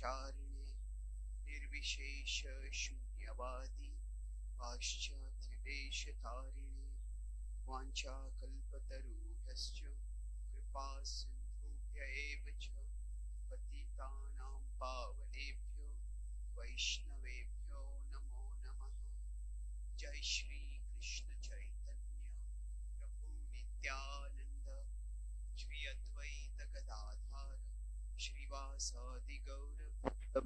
brahmacharine nirvishesha shunyavadi paschatideshatarine vancha kalpatarubhyascha kripa sindhubhya eva cha patitanam pavanebhyo vaishnavebhyo namo namah. Jai Shri Krishna Chaitanya Prabhu Nityananda Shri Advaita Gadadhar Shrivasadi Gaura Bhakta.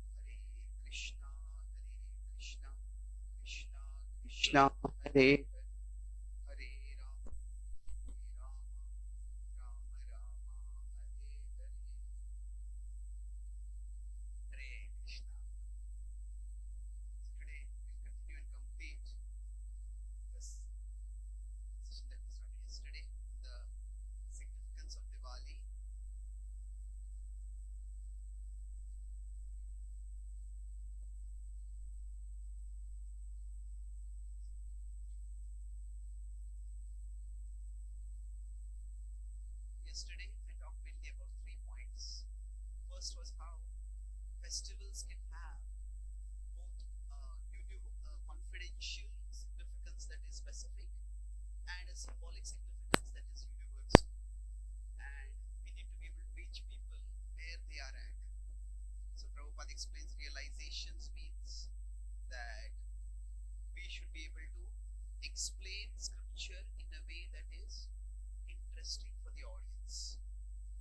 Hare Krishna Krishna Krishna Hare Hare Rama Rama Rama Hare Hare. Hare Krishna. Today we continue and complete this session that we started yesterday, the significance of Diwali. Yesterday I talked mainly about 3 points. First was how festivals can have both confidential significance that is specific and a symbolic significance that is universal. And we need to be able to reach people where they are at. So Prabhupada explains realizations means that we should be able to explain scripture in a way that is interesting for the audience.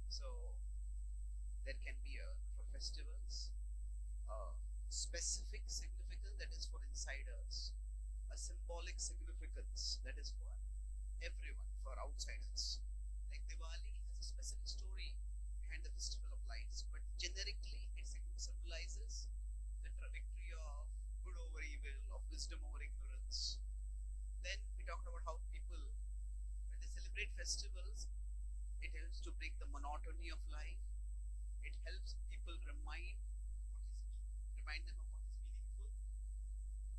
So there can be for festivals specific significance that is for insiders, a symbolic significance that is for everyone, for outsiders. Like Diwali has a specific story behind the festival of lights, but generically it symbolizes the trajectory of good over evil, of wisdom over ignorance. Then we talked about how people, when they celebrate festivals, it helps to break the monotony of life. It helps people remind them of what is meaningful,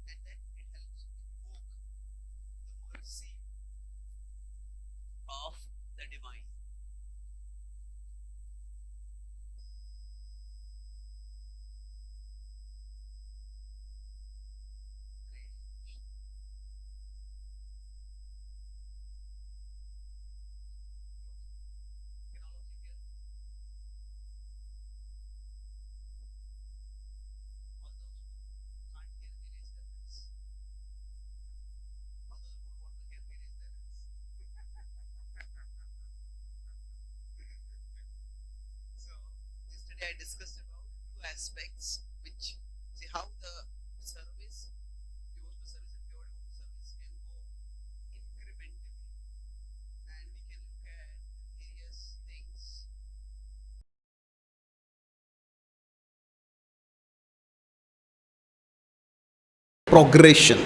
and then it helps invoke the mercy of the divine. Can all of you hear? All those who can't hear me raise their hands. All those who don't want to hear me raise their hands. So yesterday I discussed about 2 aspects which see how the service, devotional service and pure devotional service can go incrementally, and we can look at various things. Progression.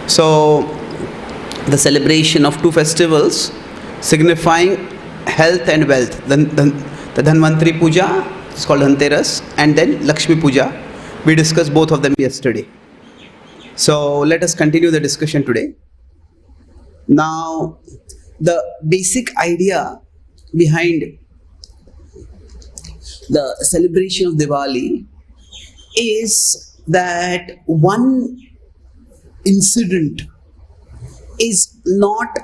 So the celebration of 2 festivals signifying health and wealth. The Dhanvantari Puja is called Dhanteras, and then Lakshmi Puja. We discussed both of them yesterday. So let us continue the discussion today. Now, the basic idea behind the celebration of Diwali is that one incident is not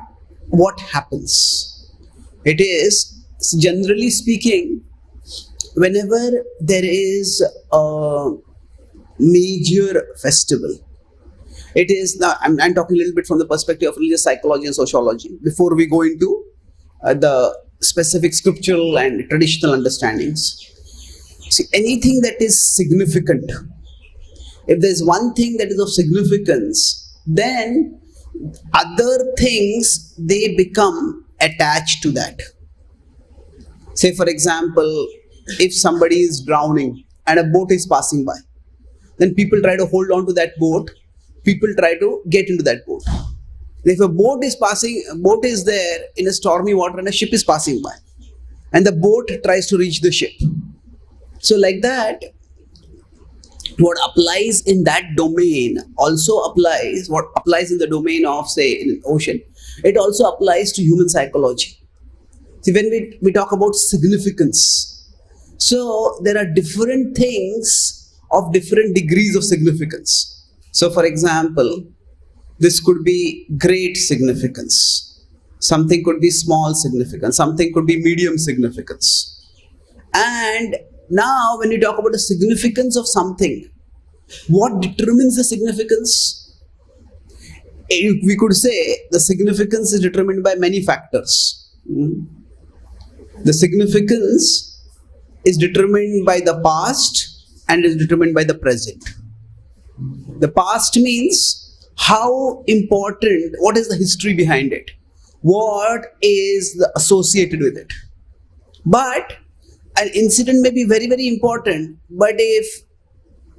what happens. It is, generally speaking, whenever there is a major festival, it is, I'm talking a little bit from the perspective of religious psychology and sociology before we go into the specific scriptural and traditional understandings. See, anything that is significant, if there's one thing that is of significance, then other things, they become attached to that. Say for example, if somebody is drowning and a boat is passing by, then people try to hold on to that boat, people try to get into that boat. If a boat is there in a stormy water and a ship is passing by, and the boat tries to reach the ship. So like that, what applies in that domain also applies, what applies in the domain of, say, in an ocean, it also applies to human psychology. See, when we talk about significance, So there are different things of different degrees of significance. So for example, this could be great significance. Something could be small significance. Something could be medium significance. And now when you talk about the significance of something, what determines the significance? We could say the significance is determined by many factors. The significance is determined by the past and is determined by the present. The past means how important, what is the history behind it, what is associated with it. But an incident may be very, very important, but if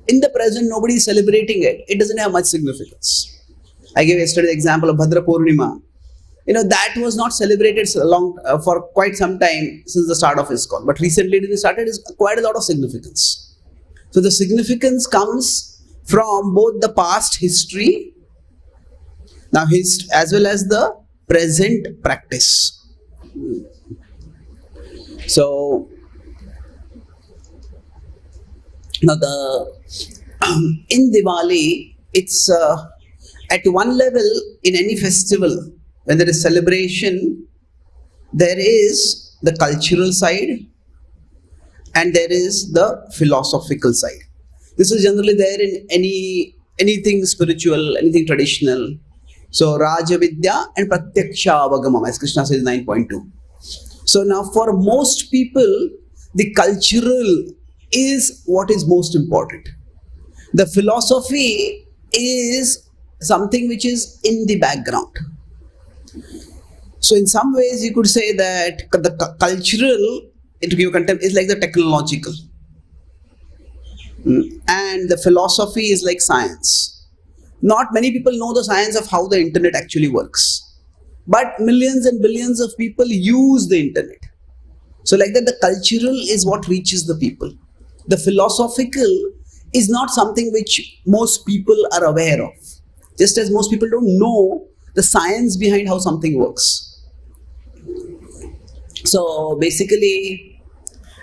in the present nobody is celebrating it, it doesn't have much significance. I gave yesterday the example of Bhadra Purnima. That was not celebrated for quite some time since the start of ISKCON. But recently it started, is quite a lot of significance. So the significance comes from both the past history, now as well as the present practice. So now in Diwali, it's at one level, in any festival, when there is celebration, there is the cultural side and there is the philosophical side. This is generally there in anything spiritual, anything traditional. So Raja Vidya and Pratyaksha Avagamam, as Krishna says 9.2. So now for most people, the cultural is what is most important. The philosophy is something which is in the background. So in some ways you could say that the cultural, to give contempt, is like the technological. And the philosophy is like science. Not many people know the science of how the internet actually works. But millions and billions of people use the internet. So like that, the cultural is what reaches the people. The philosophical is not something which most people are aware of. Just as most people don't know the science behind how something works. So basically,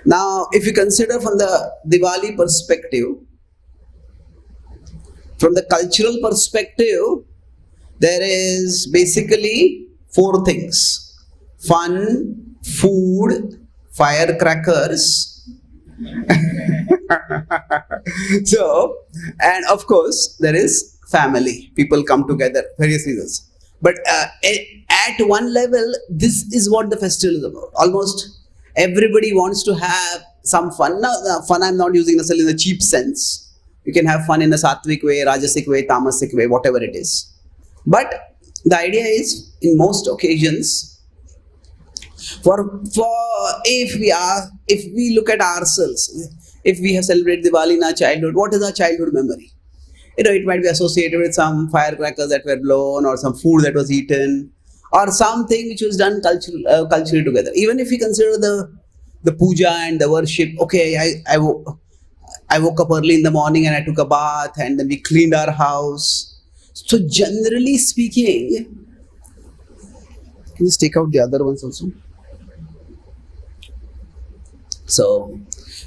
now if you consider from the Diwali perspective, from the cultural perspective, there is basically 4 things: fun, food, firecrackers, so, and of course there is family. People come together, various reasons. But at one level, this is what the festival is about. Almost everybody wants to have some fun. Now, fun I'm not using necessarily in the cheap sense. You can have fun in a sattvic way, rajasic way, tamasic way, whatever it is. But the idea is, in most occasions, if we look at ourselves, if we have celebrated Diwali in our childhood, what is our childhood memory? It might be associated with some firecrackers that were blown, or some food that was eaten, or something which was done culturally together. Even if we consider the puja and the worship, okay, I woke up early in the morning and I took a bath and then we cleaned our house. So generally speaking, can you just take out the other ones also? So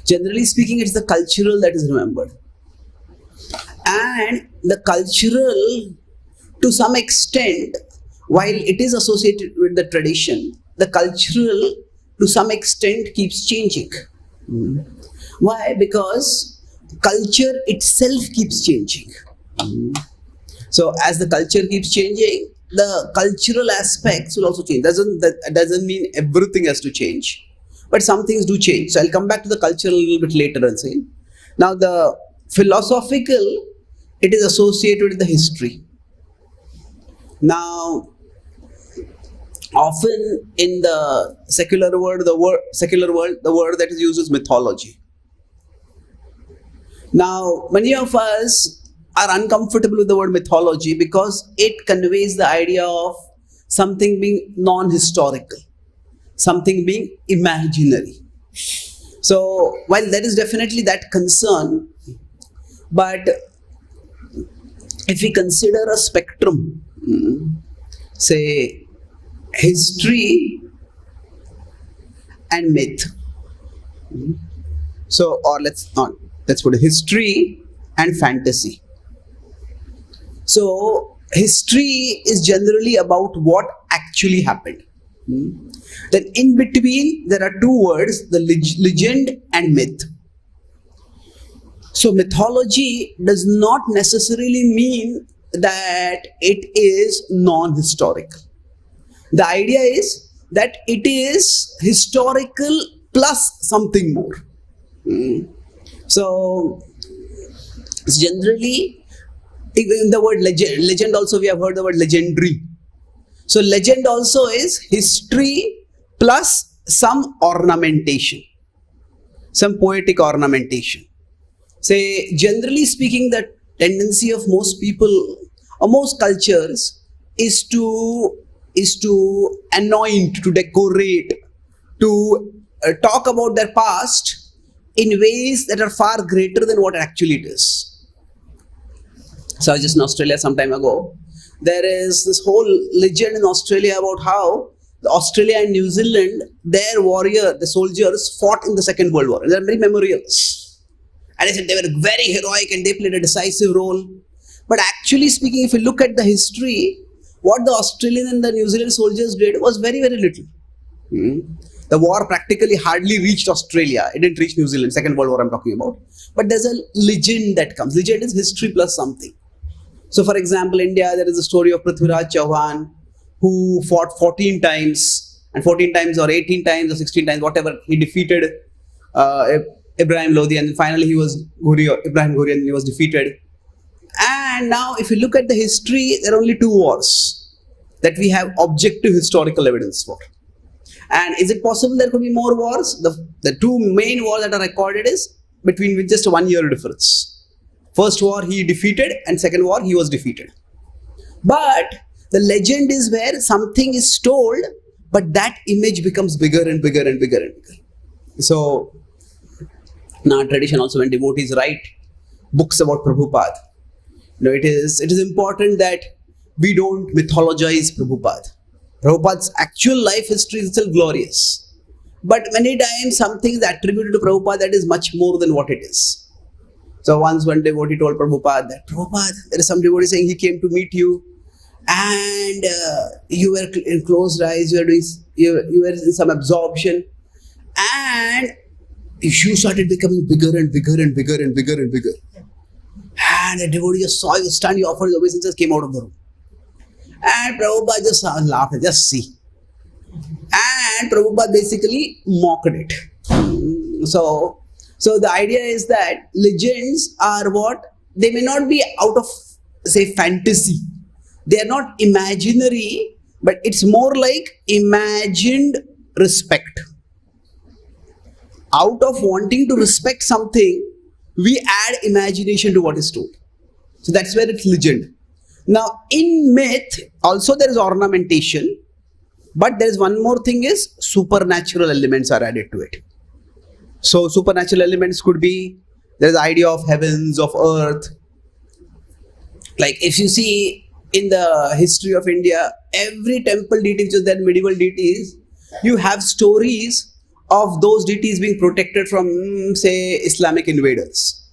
generally speaking, it's the cultural that is remembered. And the cultural, to some extent, while it is associated with the tradition, the cultural, to some extent, keeps changing. Why? Because culture itself keeps changing. So as the culture keeps changing, the cultural aspects will also change. That doesn't mean everything has to change, but some things do change. So I'll come back to the culture a little bit later and say. Now the philosophical, it is associated with the history. Now, often in the secular world, the word that is used is mythology. Now, many of us are uncomfortable with the word mythology because it conveys the idea of something being non-historical, something being imaginary. So, while there is definitely that concern, but if we consider a spectrum, say history and myth, So, or let's put it, history and fantasy. So, history is generally about what actually happened. Then in between, there are two words, the legend and myth. So mythology does not necessarily mean that it is non-historical. The idea is that it is historical plus something more. So generally, in the word legend also we have heard the word legendary. So legend also is history plus some ornamentation, some poetic ornamentation. Say, generally speaking, the tendency of most people or most cultures is to anoint, to decorate, to talk about their past in ways that are far greater than what actually it is. So I was just in Australia some time ago. There is this whole legend in Australia about how Australia and New Zealand, their the soldiers fought in the Second World War. They are very memorials. And I said they were very heroic and they played a decisive role. But actually speaking, if you look at the history, what the Australian and the New Zealand soldiers did was very, very little. The war practically hardly reached Australia. It didn't reach New Zealand, Second World War I'm talking about. But there's a legend that comes. Legend is history plus something. So for example, India, there is a story of Prithviraj Chauhan who fought 14 times and 14 times or 18 times or 16 times, whatever. He defeated Ibrahim Lodi and finally Ibrahim Ghuri and he was defeated. And now if you look at the history, there are only two wars that we have objective historical evidence for. And is it possible there could be more wars? The two main wars that are recorded is between with just a 1 year difference. First war he defeated and second war he was defeated. But the legend is where something is told, but that image becomes bigger and bigger and bigger and bigger. So in our tradition also, when devotees write books about Prabhupada, it is important that we don't mythologize Prabhupada. Prabhupada's actual life history is still glorious. But many times something is attributed to Prabhupada that is much more than what it is. So once one devotee told Prabhupada that, Prabhupada, there is some devotee saying he came to meet you and you were in closed eyes, you were in some absorption and you started becoming bigger and bigger and bigger and bigger and bigger. And the devotee just saw you stand, you offered his obeisances, came out of the room. And Prabhupada just laughed, just see. And Prabhupada basically mocked it. So the idea is that legends are what? They may not be out of, say, fantasy. They are not imaginary, but it's more like imagined respect. Out of wanting to respect something, we add imagination to what is told. So that's where it's legend. Now in myth, also there is ornamentation, but there is one more thing is supernatural elements are added to it. So supernatural elements could be, there is the idea of heavens, of earth. Like if you see in the history of India, every temple deity which is there, medieval deities, you have stories of those deities being protected from, say, Islamic invaders.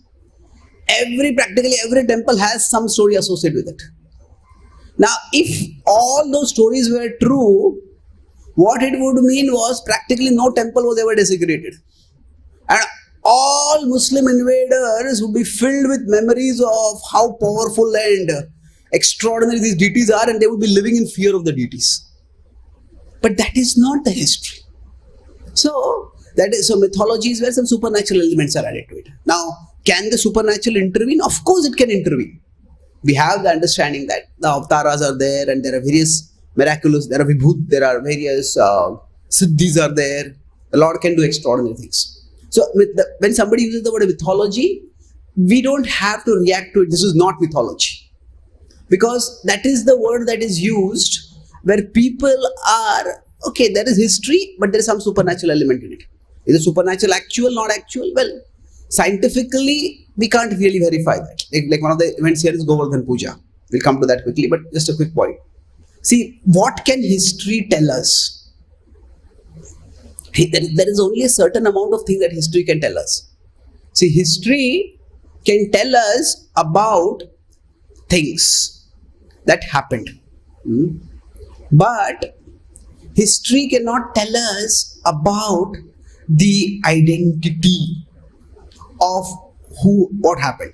Practically every temple has some story associated with it. Now, if all those stories were true, what it would mean was practically no temple was ever desecrated. And all Muslim invaders would be filled with memories of how powerful and extraordinary these deities are, and they would be living in fear of the deities. But that is not the history. So mythology is where some supernatural elements are added to it. Now, can the supernatural intervene? Of course it can intervene. We have the understanding that the avatars are there and there are various miraculous, there are vibhut, there are various siddhis are there. The Lord can do extraordinary things. So when somebody uses the word mythology, we don't have to react to it. This is not mythology. Because that is the word that is used where people are, okay, there is history, but there is some supernatural element in it. Is the supernatural actual, not actual? Well, scientifically, we can't really verify that. Like one of the events here is Govardhan Puja. We'll come to that quickly, but just a quick point. See, what can history tell us? There is only a certain amount of things that history can tell us. See, history can tell us about things that happened. But history cannot tell us about the identity of what happened.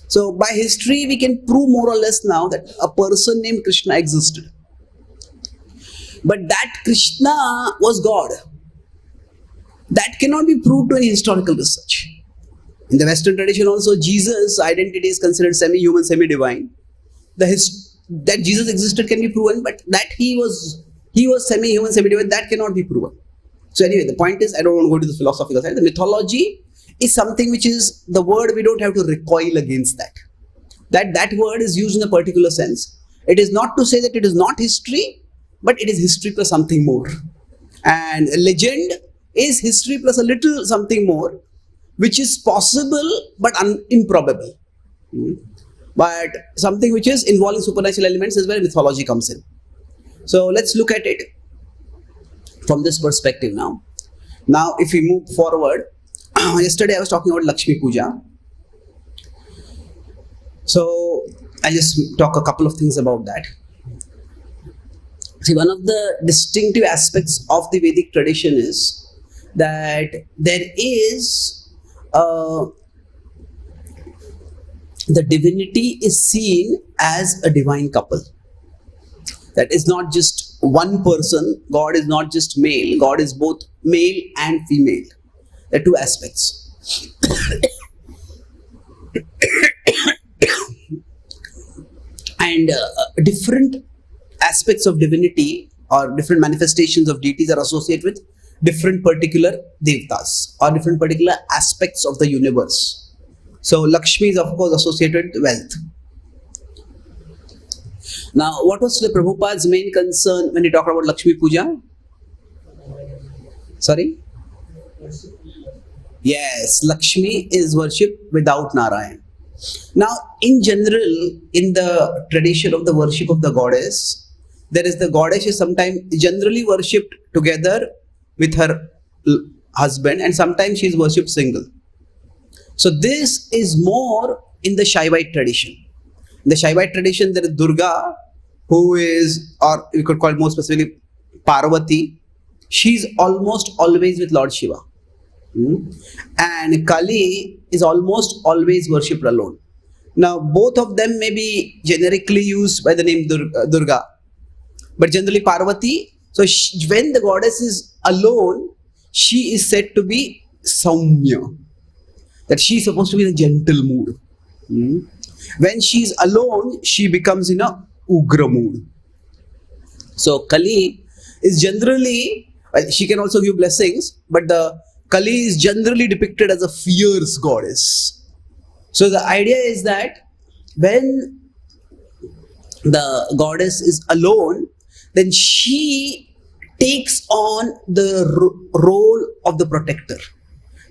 So by history we can prove more or less now that a person named Krishna existed. But that Krishna was God. That cannot be proved to any historical research. In the Western tradition also, Jesus' identity is considered semi-human, semi-divine. That Jesus existed can be proven, but that he was semi-human, semi-divine, that cannot be proven. So anyway, the point is, I don't want to go to the philosophical side. The mythology is something which is the word, we don't have to recoil against that. That word is used in a particular sense. It is not to say that it is not history, but it is history plus something more. And legend is history plus a little something more, which is possible but improbable. But something which is involving supernatural elements is where mythology comes in. So let's look at it from this perspective now. Now, if we move forward, yesterday I was talking about Lakshmi Puja. So I just talk a couple of things about that. See, one of the distinctive aspects of the Vedic tradition is that there is the divinity is seen as a divine couple. That is not just one person. God is not just male. God is both male and female. There are two aspects. And different aspects of divinity or different manifestations of deities are associated with different particular devatas or different particular aspects of the universe. So Lakshmi is of course associated with wealth. Now, what was the Prabhupada's main concern when he talked about Lakshmi Puja? Sorry? Yes, Lakshmi is worshipped without Narayan. Now, in general, in the tradition of the worship of the goddess, there is the goddess is sometimes generally worshipped together with her husband, and sometimes she is worshipped single. So this is more in the Shaivite tradition. In the Shaivite tradition, there is Durga, who is, or you could call it more specifically Parvati. She is almost always with Lord Shiva. And Kali is almost always worshipped alone. Now, both of them may be generically used by the name Durga, but generally Parvati. So when the goddess is alone, she is said to be Saumya, that she is supposed to be in a gentle mood. When she is alone, she becomes in a Ugra mood. So Kali is generally, she can also give blessings, but the Kali is generally depicted as a fierce goddess. So the idea is that when the goddess is alone, then she takes on the role of the protector,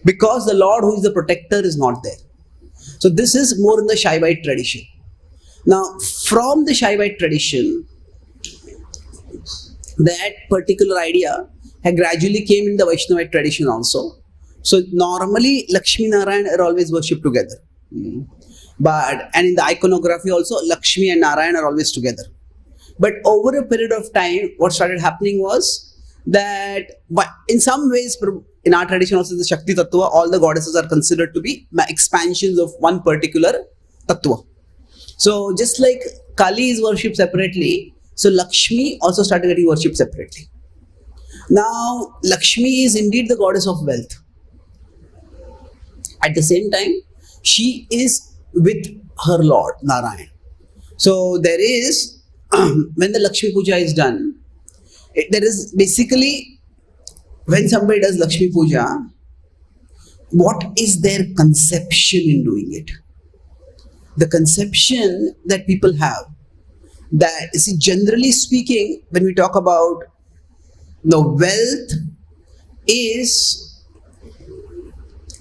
because the Lord who is the protector is not there. So this is more in the Shaivite tradition. Now, from the Shaivite tradition, that particular idea had gradually came in the Vaishnavite tradition also. So normally Lakshmi Narayan are always worshipped together. And in the iconography also, Lakshmi and Narayan are always together. But over a period of time, what started happening was that, but in some ways, in our tradition also, the Shakti Tattva, all the goddesses are considered to be expansions of one particular Tattva. So just like Kali is worshipped separately, so Lakshmi also started getting worshipped separately. Now, Lakshmi is indeed the goddess of wealth. At the same time, she is with her Lord, Narayan. So there is, when the Lakshmi Puja is done, there is basically, when somebody does Lakshmi Puja, what is their conception in doing it? The conception that people have, that, see, generally speaking, when we talk about the wealth is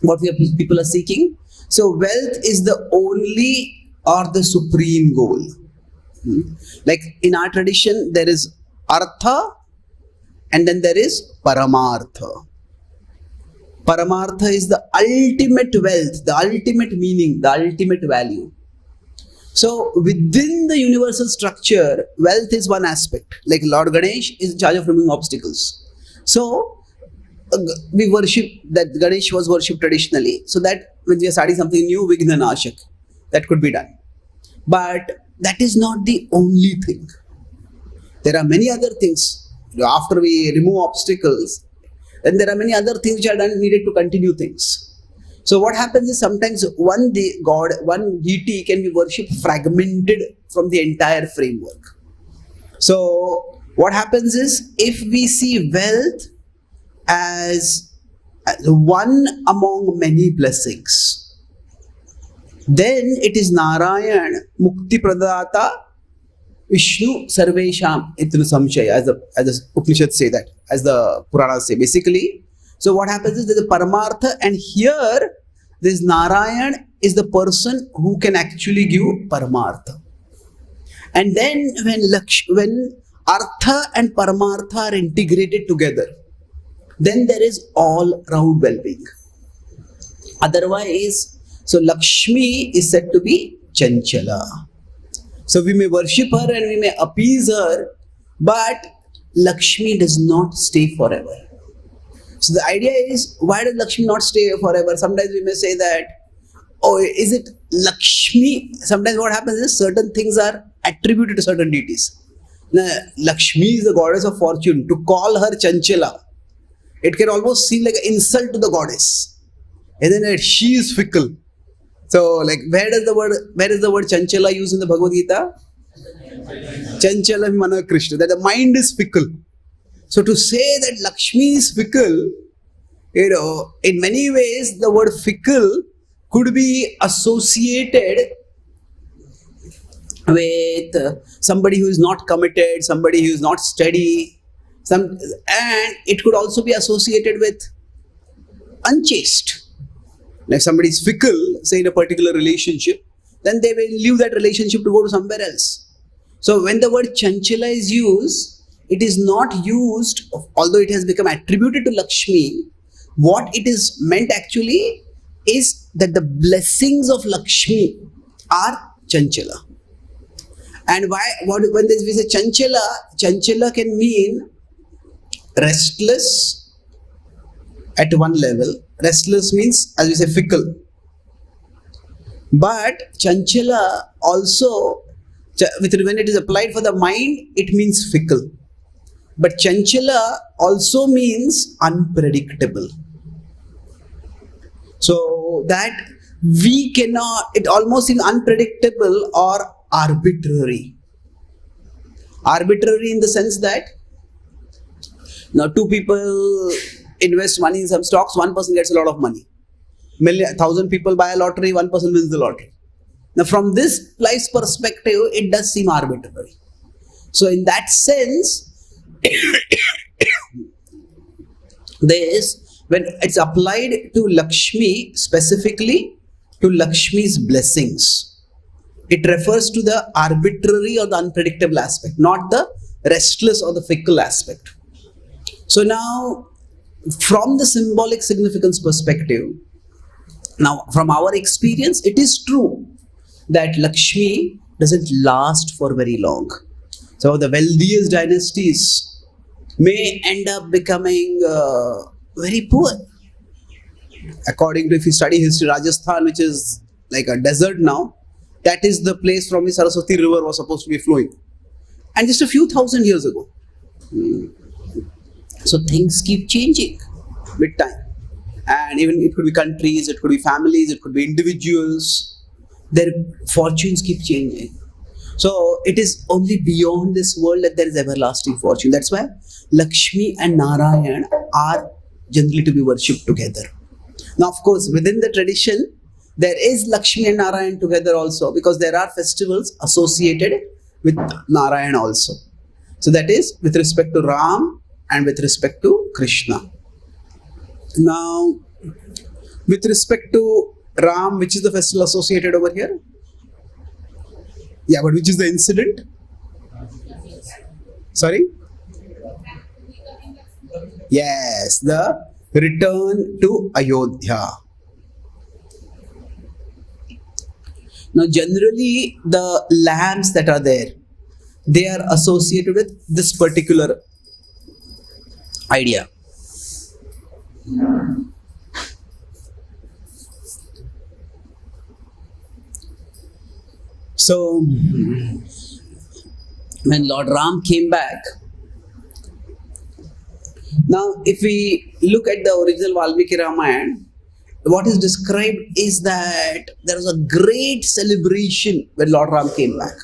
what people are seeking. So wealth is the only or the supreme goal. Like in our tradition, there is Artha and then there is Paramartha. Paramartha is the ultimate wealth, the ultimate meaning, the ultimate value. So within the universal structure, wealth is one aspect. Like Lord Ganesh is in charge of removing obstacles. So we worship, that Ganesh was worshipped traditionally, so that when we are starting something new, Vigna Nashak, that could be done. But that is not the only thing. There are many other things. After we remove obstacles, then there are many other things which are done, needed to continue things. So what happens is sometimes one god, one deity can be worshipped fragmented from the entire framework. So what happens is, if we see wealth as one among many blessings, then it is Narayan Mukti Pradata Vishnu Sarvesham Itnu Samshaya, as the Upanishads say that, as the Puranas say. Basically, so what happens is there's a Paramartha, and here this Narayan is the person who can actually give Paramartha. And then when Artha and Paramartha are integrated together, then there is all round well-being. Otherwise, so Lakshmi is said to be chanchala. So we may worship her and we may appease her, but Lakshmi does not stay forever. So the idea is, why does Lakshmi not stay forever? Sometimes we may say that, oh, is it Lakshmi? Sometimes what happens is certain things are attributed to certain deities. Now, Lakshmi is the goddess of fortune. To call her chanchala, it can almost seem like an insult to the goddess. And then she is fickle. So, like, where is the word chanchala used in the Bhagavad Gita? Chanchala mana Krishna, that the mind is fickle. So to say that Lakshmi is fickle, in many ways the word fickle could be associated with somebody who is not committed, somebody who is not steady, and it could also be associated with unchaste. If somebody is fickle, say in a particular relationship, then they will leave that relationship to go to somewhere else. So when the word chanchala is used, it is not used, although it has become attributed to Lakshmi. What it is meant actually is that the blessings of Lakshmi are chanchala. And when we say chanchala can mean restless at one level. Restless means, as we say, fickle. But chanchala also, when it is applied for the mind, it means fickle. But chanchala also means unpredictable. So that we cannot, it almost seems unpredictable or arbitrary. Arbitrary in the sense that now two people invest money in some stocks, one person gets a lot of money. 1,000 people buy a lottery, one person wins the lottery. Now from this life's perspective, it does seem arbitrary. So in that sense, when it's applied to Lakshmi, specifically to Lakshmi's blessings, it refers to the arbitrary or the unpredictable aspect, not the restless or the fickle aspect. So now, from the symbolic significance perspective, now from our experience, it is true that Lakshmi doesn't last for very long. So the wealthiest dynasties may end up becoming very poor. According to, if you study history, Rajasthan, which is like a desert now, that is the place from which Saraswati river was supposed to be flowing. And just a few thousand years ago. So things keep changing with time. And even it could be countries, it could be families, it could be individuals. Their fortunes keep changing. So it is only beyond this world that there is everlasting fortune. That's why Lakshmi and Narayan are generally to be worshipped together. Now, of course, within the tradition, there is Lakshmi and Narayan together also, because there are festivals associated with Narayan also. So that is with respect to Ram and with respect to Krishna. Now, with respect to Ram, which is the festival associated over here? Yeah, but which is the incident? Sorry? Yes, the return to Ayodhya. Now, generally, the lamps that are there, they are associated with this particular idea. So, when Lord Ram came back, now if we look at the original Valmiki Ramayana, what is described is that there was a great celebration when Lord Ram came back.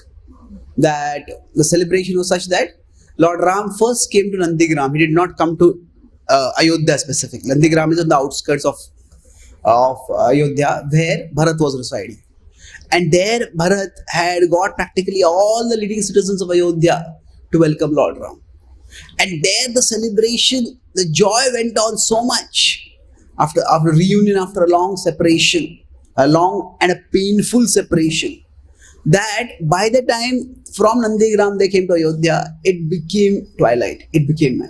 That the celebration was such that Lord Ram first came to Nandigram. He did not come to Ayodhya specifically. Nandigram is on the outskirts of Ayodhya, where Bharat was residing. And there Bharat had got practically all the leading citizens of Ayodhya to welcome Lord Ram. And there the celebration, the joy went on so much after reunion, after a long separation, a long and a painful separation, that by the time from Nandigram they came to Ayodhya, it became twilight, it became night.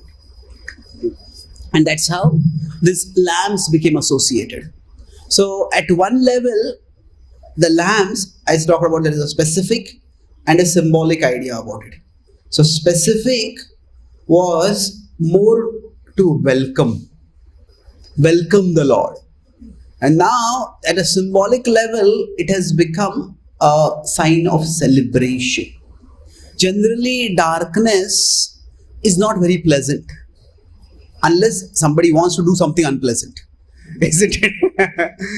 And that's how these lamps became associated. So at one level, the lamps, as talked about, there is a specific and a symbolic idea about it. So specific was more to welcome the Lord. And now at a symbolic level, it has become a sign of celebration. Generally, darkness is not very pleasant unless somebody wants to do something unpleasant, isn't it?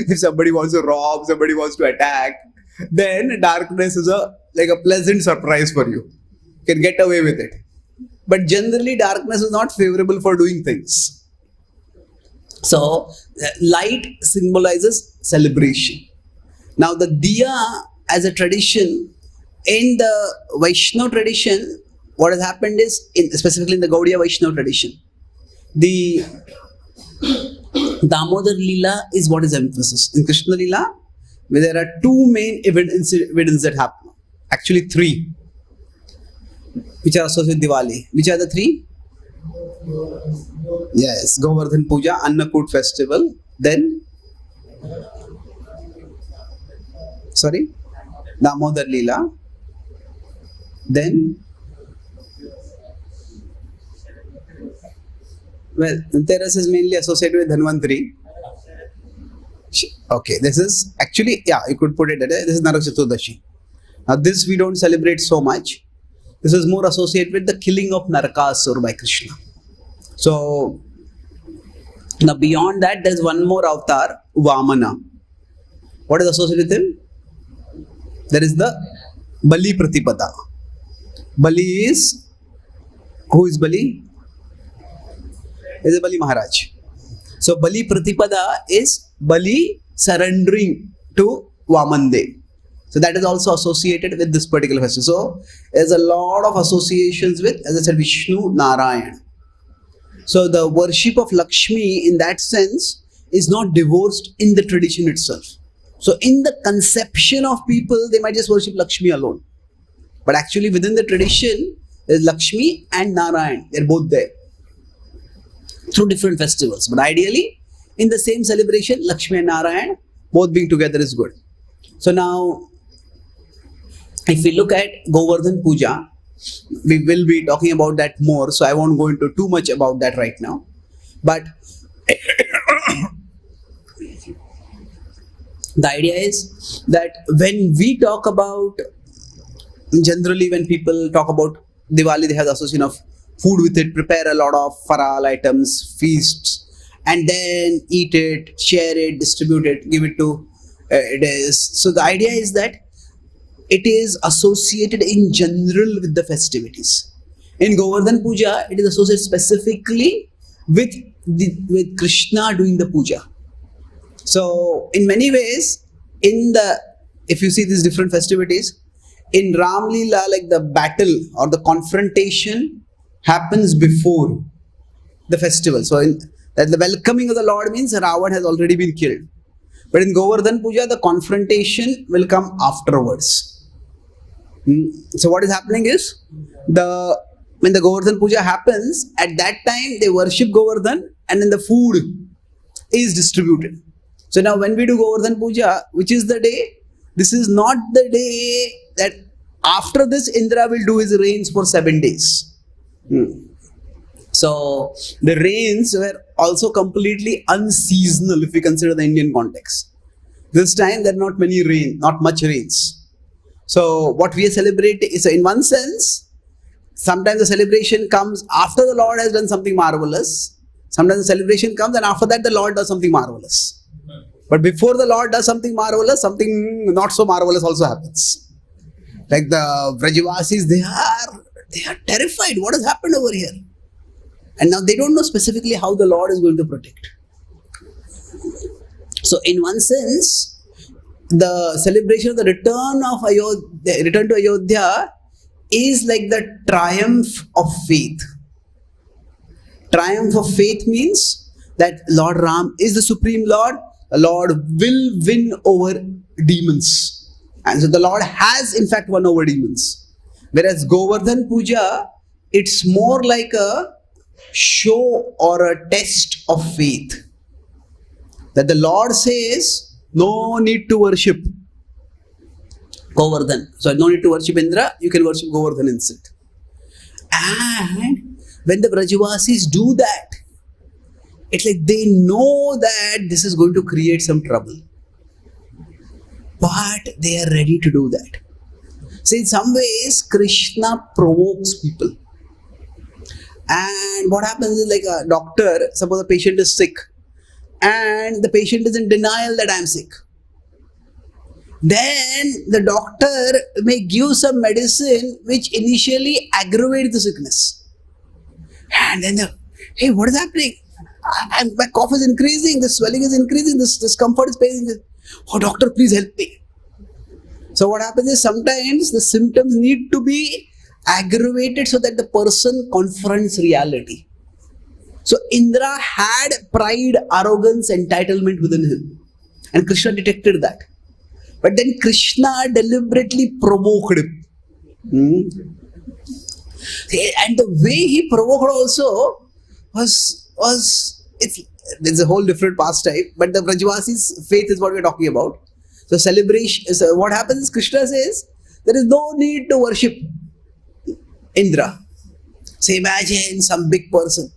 If somebody wants to rob, somebody wants to attack, then darkness is like a pleasant surprise for you. You can get away with it. But generally, darkness is not favorable for doing things. So, light symbolizes celebration. Now, the diya as a tradition, in the Vaishnava tradition, what has happened is, specifically in the Gaudiya Vaishnava tradition, the Damodar Leela is what is emphasis. In Krishna Leela, there are two main events that happen. Actually, three, which are associated with Diwali. Which are the three? Yes, Go-dhan Puja, Annakut festival, then Damodar Leela, then Dhanteras is mainly associated with Dhanvantari. Okay, this is actually, you could put it that this is Narak Chaturdashi. Now this we don't celebrate so much. This is more associated with the killing of Narakasur by Krishna. So now beyond that, there is one more avatar, Vamana. What is associated with him? There is the Bali Pratipada. Bali is, who is Bali? Is Bali Maharaj. So Bali Pratipada is Bali surrendering to Vamandev. So that is also associated with this particular festival. So there's a lot of associations with, as I said, Vishnu, Narayan. So the worship of Lakshmi in that sense is not divorced in the tradition itself. So in the conception of people, they might just worship Lakshmi alone. But actually within the tradition, there's Lakshmi and Narayan. They're both there through different festivals. But ideally, in the same celebration, Lakshmi and Narayan both being together is good. So now, if we look at Govardhan Puja, we will be talking about that more. So I won't go into too much about that right now. But the idea is that when we talk about, generally when people talk about Diwali, they have the association of food with it, prepare a lot of faral items, feasts, and then eat it, share it, distribute it, give it to it is. So the idea is that it is associated in general with the festivities. In Govardhan Puja, it is associated specifically with Krishna doing the puja. So in many ways, if you see these different festivities, in Ram Leela, like the battle or the confrontation happens before the festival. So that the welcoming of the Lord means Ravan has already been killed. But in Govardhan Puja, the confrontation will come afterwards. So what is happening is, the when the Govardhan Puja happens, at that time they worship Govardhan and then the food is distributed. So now when we do Govardhan Puja, which is the day, this is not the day that after this Indra will do his reigns for 7 days. So the rains were also completely unseasonal if we consider the Indian context. This time there are not much rains. So what we are celebrating is, in one sense, sometimes the celebration comes after the Lord has done something marvelous. Sometimes the celebration comes and after that the Lord does something marvelous. But before the Lord does something marvelous, something not so marvelous also happens. Like the Vrajavasis, they are terrified. What has happened over here? And now they don't know specifically how the Lord is going to protect. So in one sense, the celebration of the return to Ayodhya is like the triumph of faith. Triumph of faith means that Lord Ram is the Supreme Lord. The Lord will win over demons. And so the Lord has in fact won over demons. Whereas Govardhan Puja, it's more like a show or a test of faith. That the Lord says, no need to worship Govardhan. So no need to worship Indra, you can worship Govardhan instead. And when the Vrajavasis do that, it's like they know that this is going to create some trouble. But they are ready to do that. So in some ways, Krishna provokes people. And what happens is, like a doctor, suppose a patient is sick and the patient is in denial that I am sick. Then the doctor may give some medicine which initially aggravates the sickness. And then, hey, what is happening? My cough is increasing, the swelling is increasing, this discomfort is pain. Oh, doctor, please help me. So what happens is sometimes the symptoms need to be aggravated so that the person confronts reality. So Indra had pride, arrogance, entitlement within him. And Krishna detected that. But then Krishna deliberately provoked him. And the way he provoked also it's a whole different pastime, but the Vrajavasis' faith is what we're talking about. So celebration, so what happens is Krishna says, there is no need to worship Indra. So imagine some big person,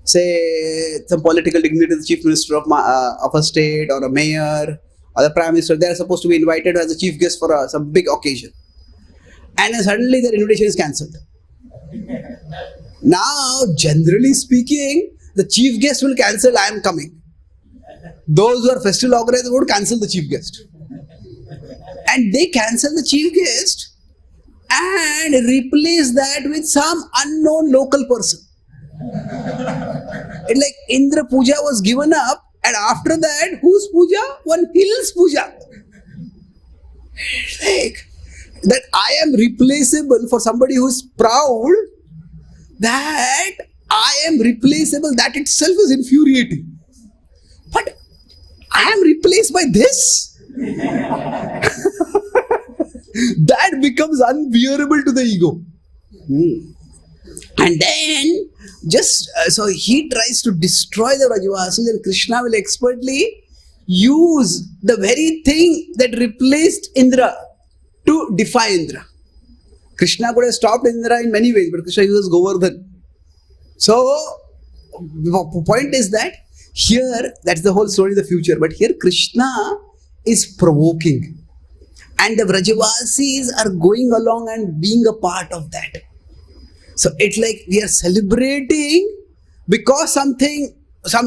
say some political dignitary, the chief minister of a state or a mayor or the prime minister, they are supposed to be invited as a chief guest for some big occasion. And then suddenly their invitation is cancelled. Now, generally speaking, the chief guest will cancel, I am coming. Those who are festival organizers would cancel the chief guest. And they cancel the chief guest and replace that with some unknown local person. It's like Indra Puja was given up, and after that, whose puja? One hill's puja. It's like that I am replaceable for somebody who's proud, that I am replaceable, that itself is infuriating. But I am replaced by this? That becomes unbearable to the ego. And then, so he tries to destroy the Vrajavasis, and Krishna will expertly use the very thing that replaced Indra to defy Indra. Krishna could have stopped Indra in many ways, but Krishna uses Govardhan. So, the point is that here, that's the whole story of the future, but here Krishna is provoking. And the Vrajavasis are going along and being a part of that. So it's like we are celebrating because some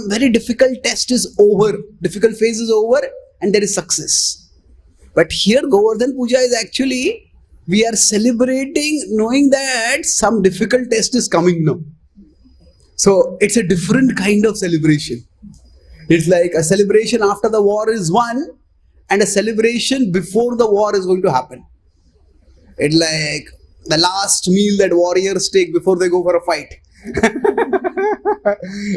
very difficult test is over, difficult phase is over, and there is success. But here Govardhan Puja is actually, we are celebrating knowing that some difficult test is coming now. So it's a different kind of celebration. It's like a celebration after the war is won and a celebration before the war is going to happen. It's like the last meal that warriors take before they go for a fight.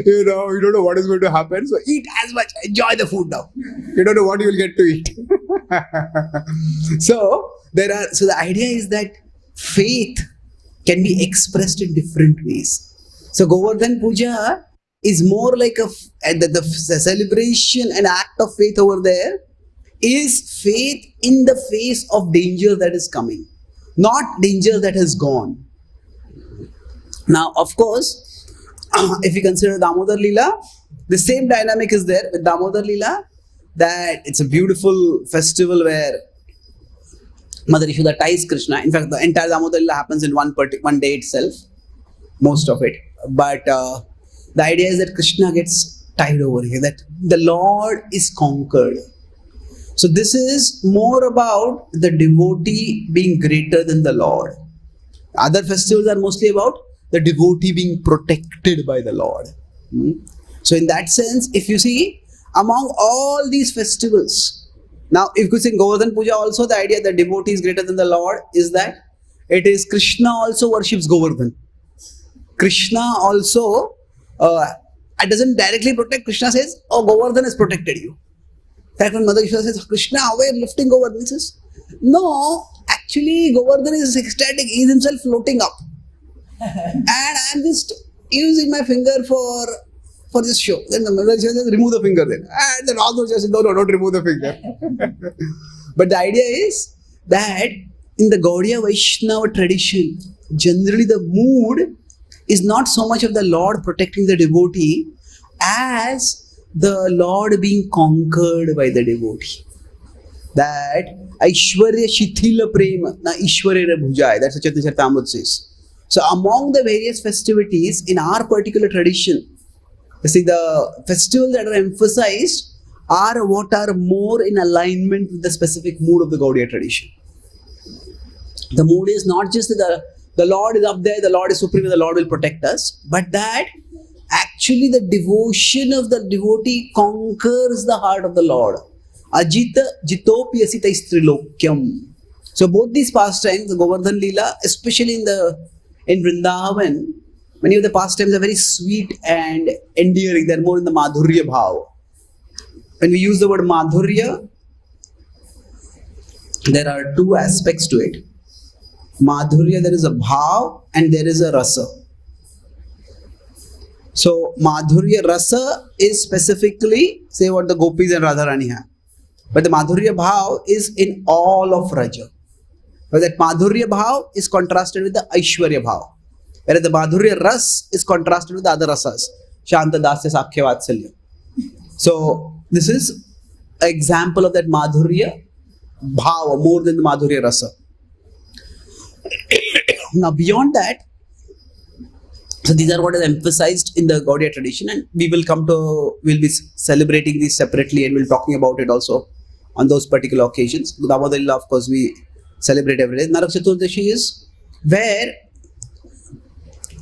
You don't know what is going to happen. So eat as much, enjoy the food now. You don't know what you will get to eat. So the idea is that faith can be expressed in different ways. So Govardhan Puja is more like the celebration and act of faith over there is faith in the face of danger that is coming, not danger that has gone. Now, of course, if you consider Damodar Leela, the same dynamic is there with Damodar Leela, that it's a beautiful festival where Mother Yashoda ties Krishna. In fact, the entire Damodar Leela happens in one day itself, most of it. But the idea is that Krishna gets tied over here, that the Lord is conquered. So this is more about the devotee being greater than the Lord. Other festivals are mostly about the devotee being protected by the Lord. So in that sense, if you see, among all these festivals, now if you say Govardhan Puja also, the idea that devotee is greater than the Lord is that it is Krishna also worships Govardhan. Krishna also it doesn't directly protect. Krishna says, oh, Govardhan has protected you. In fact, when Mother Yashoda says, Krishna, how are you lifting Govardhan? He says, no, actually Govardhan is ecstatic. He is himself floating up. And I am just using my finger for this show. Then the Mother Yashoda says, remove the finger then. And the Lord says, no, don't remove the finger. But the idea is that in the Gaudiya Vaishnava tradition, generally the mood is not so much of the Lord protecting the devotee as the Lord being conquered by the devotee. That Aishwarya Shithila Prema, na Ishwarya Bhujaya, that's what Chaitanya Charitamrita says. So among the various festivities in our particular tradition, you see, the festivals that are emphasized are what are more in alignment with the specific mood of the Gaudiya tradition. The mood is not just the Lord is up there, the Lord is supreme, the Lord will protect us, but that actually the devotion of the devotee conquers the heart of the Lord. Ajita jitopi asita istrilokyam. So both these pastimes, the Govardhan Leela, especially in Vrindavan, many of the pastimes are very sweet and endearing. They're more in the Madhurya Bhav. When we use the word Madhurya, there are two aspects to it. Madhurya, there is a bhav and there is a rasa. So Madhurya rasa is specifically, say, what the gopis and Radharani have. But the Madhurya bhav is in all of Raja. But that Madhurya bhav is contrasted with the Aishwarya bhav. Whereas the Madhurya ras is contrasted with the other rasas. Shanta Dasya Sakhya Vatsalya. So this is an example of that Madhurya bhav, more than the Madhurya rasa. Now beyond that, so these are what is emphasized in the Gaudiya tradition, and we'll be celebrating these separately and we'll be talking about it also on those particular occasions. Damodar Leela, of course, we celebrate every day. Narak Chaturdashi is where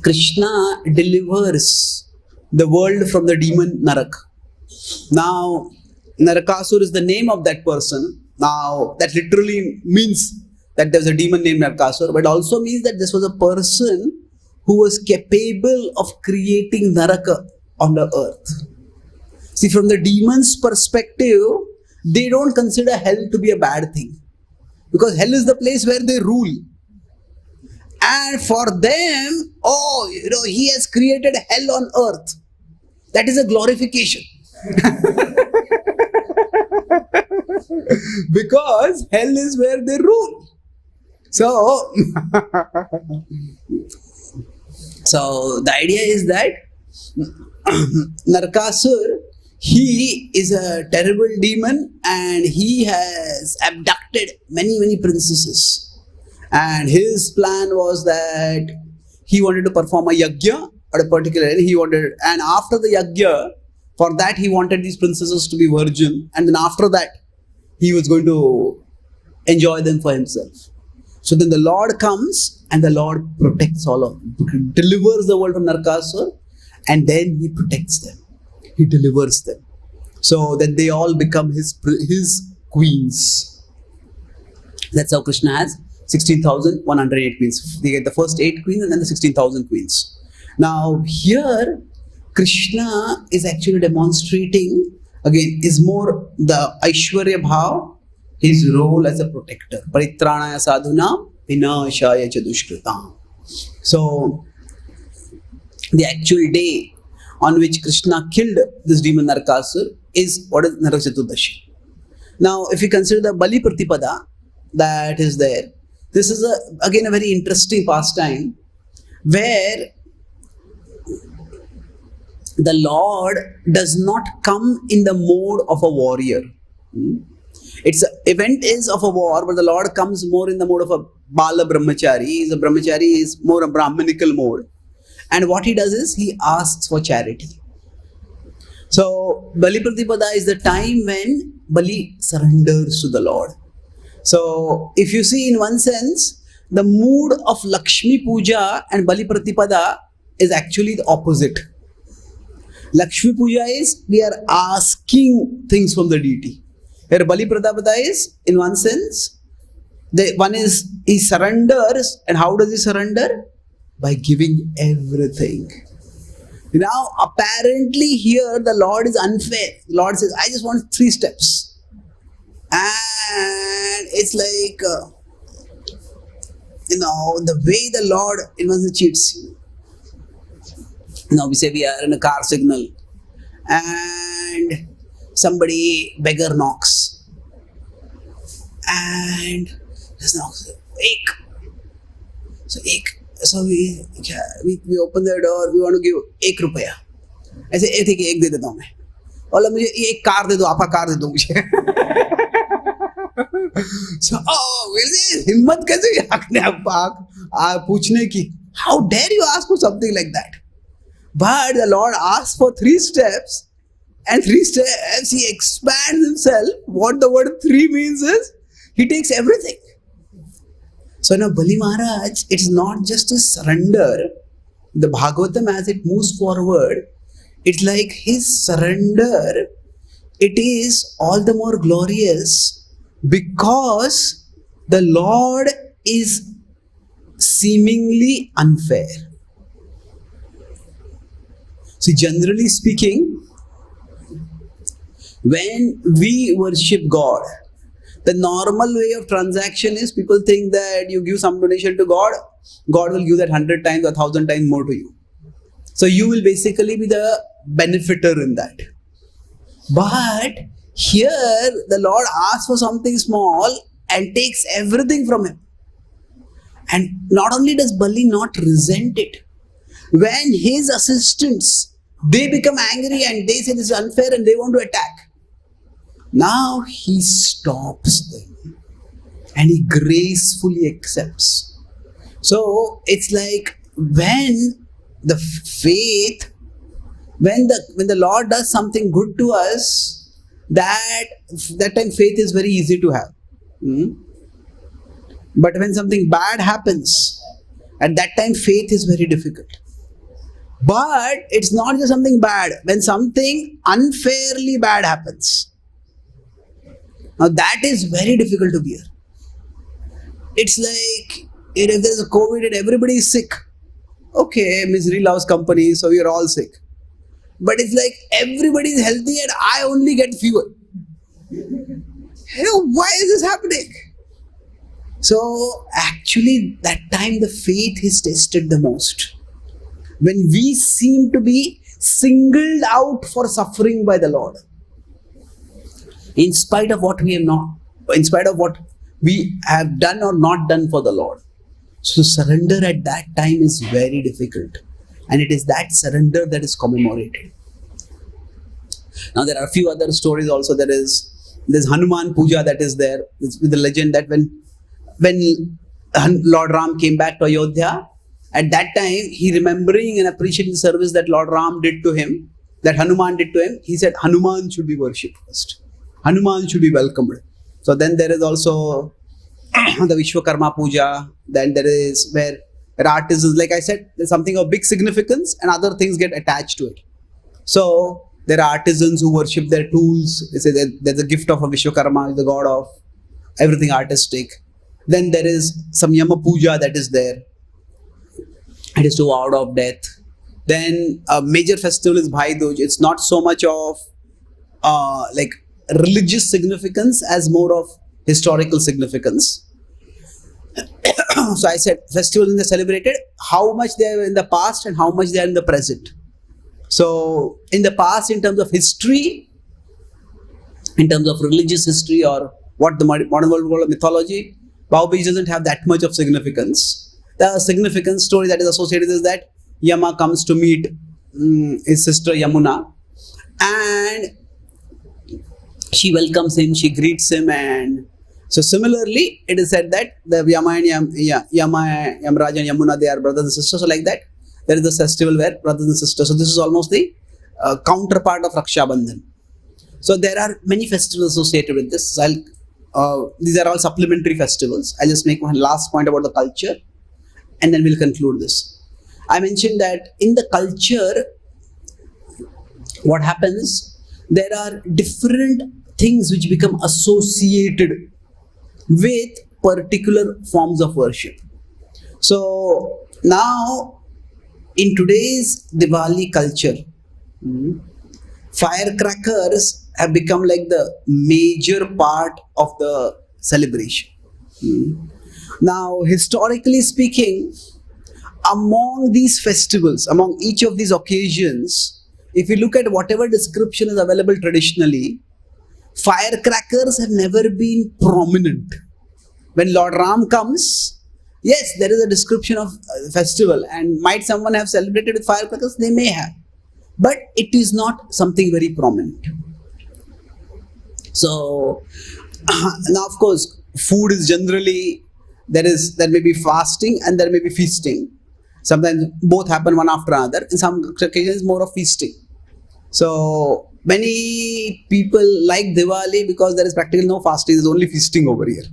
Krishna delivers the world from the demon Narak. Now, Narakasur is the name of that person. Now, that literally means that there's a demon named Narakasur, but also means that this was a person who was capable of creating Naraka on the earth. See, from the demon's perspective, they don't consider hell to be a bad thing, because hell is the place where they rule. And for them, he has created hell on earth. That is a glorification. Because hell is where they rule. So the idea is that Narakasur, he is a terrible demon and he has abducted many princesses. And his plan was that he wanted to perform a yajna at a particular area. And after the yajna, for that he wanted these princesses to be virgin. And then after that, he was going to enjoy them for himself. So then the Lord comes and the Lord protects all of them, delivers the world from Narakasur, and then he protects them. He delivers them. So that they all become his queens. That's how Krishna has 16,108 queens. They get the first 8 queens and then the 16,000 queens. Now here, Krishna is actually demonstrating, again, is more the Aishwarya Bhav, his role as a protector. Paritranaya sadhuna vinashaya cha dushkritam. So the actual day on which Krishna killed this demon Narakasur is what is Narak Chaturdashi. Now, if you consider the Bali Pratipada that is there, this is again a very interesting pastime where the Lord does not come in the mode of a warrior. Its event is of a war, but the Lord comes more in the mode of a Bala Brahmachari. The Brahmachari is more a Brahmanical mode. And what he does is he asks for charity. So Bali Pratipada is the time when Bali surrenders to the Lord. So if you see, in one sense, the mood of Lakshmi Puja and Bali Pratipada is actually the opposite. Lakshmi Puja is we are asking things from the deity. Where Bali Pratipada is, in one sense, one is he surrenders. And how does he surrender? By giving everything. Now, apparently here the Lord is unfair. The Lord says, I just want 3 steps. And it's like, the way the Lord cheats you. Now we say we are in a car signal and somebody, beggar knocks. And just knocks, ek. So we open the door, we want to give 1 रुपया. ऐसे एक दे देता हूँ मैं. और मुझे एक car दे दो, आपका कार दे दो मुझे. So, हिम्मत कैसे आपने आप पूछने की? How dare you ask for something like that? But the Lord asks for 3 steps, and 3 steps he expands himself. What the word 3 means is he takes everything. So now Bali Maharaj, it's not just a surrender. The Bhagavatam, as it moves forward, it's like his surrender, it is all the more glorious because the Lord is seemingly unfair. See, generally speaking, when we worship God, the normal way of transaction is people think that you give some donation to God, God will give that 100 times or 1,000 times more to you. So you will basically be the benefiter in that. But here the Lord asks for something small and takes everything from him. And not only does Bali not resent it, when his assistants, they become angry and they say this is unfair and they want to attack. Now he stops them and he gracefully accepts. So it's like when the faith, when the Lord does something good to us, that time faith is very easy to have. But when something bad happens, at that time faith is very difficult. But it's not just something bad. When something unfairly bad happens, now that is very difficult to bear. It's like if there's a COVID and everybody is sick. Okay, misery loves company, so we are all sick. But it's like everybody is healthy and I only get fever. Why is this happening? So actually that time the faith is tested the most. When we seem to be singled out for suffering by the Lord. In spite of what we have not, in spite of what we have done or not done for the Lord. So surrender at that time is very difficult. And it is that surrender that is commemorated. Now there are a few other stories also. There's Hanuman Puja that is there. It's with the legend that when Lord Ram came back to Ayodhya, at that time he remembering and appreciating the service that Lord Ram did to him, that Hanuman did to him, he said Hanuman should be worshipped first. Hanuman should be welcomed. So then there is also the Vishwakarma Puja. Then there is where artisans, like I said, there's something of big significance and other things get attached to it. So there are artisans who worship their tools. They say that there's a gift of a Vishwakarma, the god of everything artistic. Then there is some Yama Puja that is there. It is to ward off death. Then a major festival is Bhai Dooj. It's not so much of like religious significance as more of historical significance. So I said festivals they celebrated, how much they are in the past and how much they are in the present. So in the past, in terms of history, in terms of religious history, or what the modern world call mythology, Bhagavad doesn't have that much of significance. The significant story that is associated is that Yama comes to meet his sister Yamuna, and she welcomes him, she greets him, and so similarly, it is said that the Yama and Yamraj and Yamuna, they are brothers and sisters. So like that, there is a festival where brothers and sisters. So this is almost the counterpart of Raksha Bandhan. So there are many festivals associated with this. These are all supplementary festivals. I'll just make one last point about the culture, and then we'll conclude this. I mentioned that in the culture, what happens, there are different things which become associated with particular forms of worship. So now in today's Diwali culture, firecrackers have become like the major part of the celebration. Now historically speaking, among these festivals, among each of these occasions, if you look at whatever description is available traditionally, firecrackers have never been prominent. When Lord Ram comes, yes, there is a description of festival, and might someone have celebrated with firecrackers? They may have, but it is not something very prominent. So now, of course, food is generally there may be fasting and there may be feasting. Sometimes both happen one after another. In some occasions, more of feasting. So many people like Diwali because there is practically no fasting, there is only feasting over here.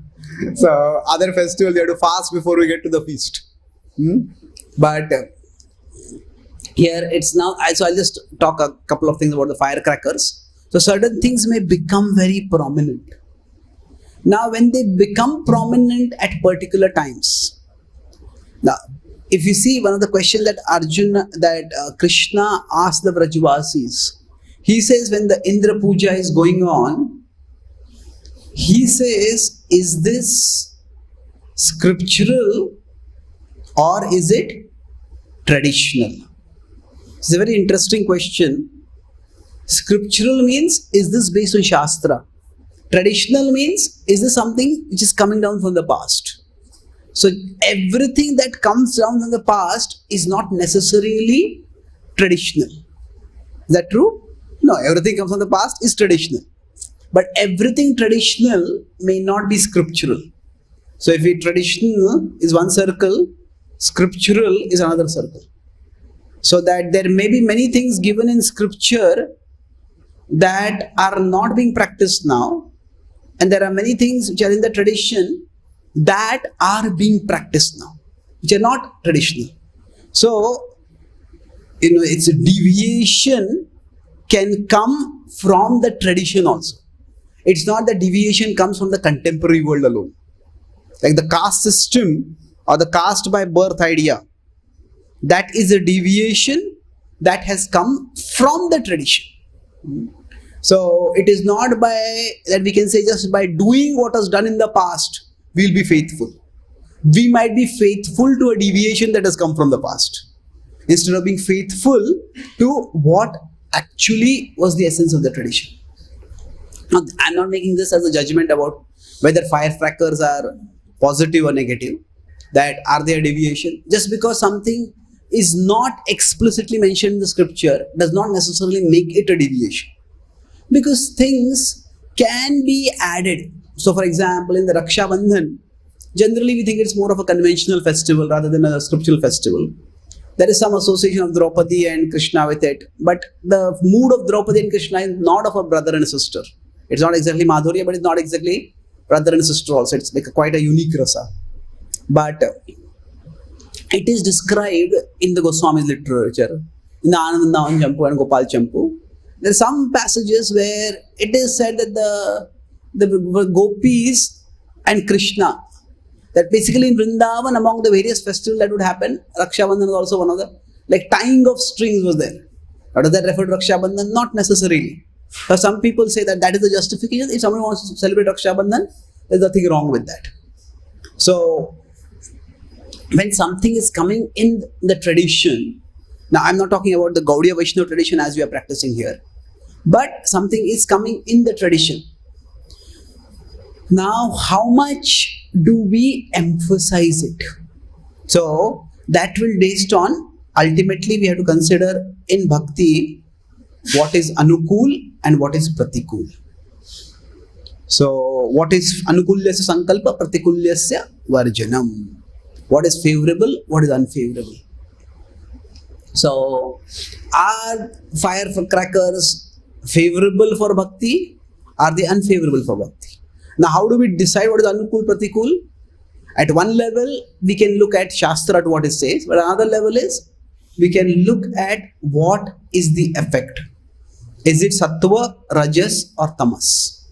So other festivals, you have to fast before we get to the feast. But here it's now, so I'll just talk a couple of things about the firecrackers. So certain things may become very prominent. Now when they become prominent at particular times. Now if you see one of the questions that Krishna asked the Vrajavasis, he says when the Indra Puja is going on, he says, is this scriptural or is it traditional? It's a very interesting question. Scriptural means, is this based on Shastra? Traditional means, is this something which is coming down from the past? So everything that comes down from the past is not necessarily traditional. Is that true? No, everything comes from the past is traditional. But everything traditional may not be scriptural. So if traditional is one circle, scriptural is another circle. So that there may be many things given in scripture that are not being practiced now, and there are many things which are in the tradition that are being practiced now, which are not traditional. So, it's a deviation can come from the tradition also. It's not that deviation comes from the contemporary world alone. Like the caste system or the caste by birth idea, that is a deviation that has come from the tradition. So it is not by that we can say just by doing what was done in the past, we'll be faithful. We might be faithful to a deviation that has come from the past, instead of being faithful to what actually was the essence of the tradition. Now, I'm not making this as a judgment about whether firecrackers are positive or negative, that are they a deviation. Just because something is not explicitly mentioned in the scripture does not necessarily make it a deviation. Because things can be added. So for example, in the Raksha Bandhan, generally we think it's more of a conventional festival rather than a scriptural festival. There is some association of Draupadi and Krishna with it, but the mood of Draupadi and Krishna is not of a brother and sister. It's not exactly Madhurya, but it's not exactly brother and sister also. It's like quite a unique rasa. But it is described in the Goswami's literature, in the Anandandavan Champu and Gopal Champu. There are some passages where it is said that the gopis and Krishna, that basically in Vrindavan, among the various festivals that would happen, Raksha Bandhan was also one of the, like tying of strings was there. How does that refer to Raksha Bandhan? Not necessarily. But some people say that that is the justification. If somebody wants to celebrate Raksha Bandhan, there's nothing wrong with that. So when something is coming in the tradition, now I'm not talking about the Gaudiya Vaishnava tradition as we are practicing here, but something is coming in the tradition. Now, how much do we emphasize it? So, that will based on, ultimately we have to consider in bhakti what is anukul and what is pratikul. So, what is anukulyasya sankalpa, pratikulyasya varjanam. What is favorable, what is unfavorable. So, are firecrackers favorable for bhakti? Are they unfavorable for bhakti? Now, how do we decide what is anukul, pratikul? At one level, we can look at Shastra, at what it says, but another level is, we can look at what is the effect. Is it sattva, rajas or tamas?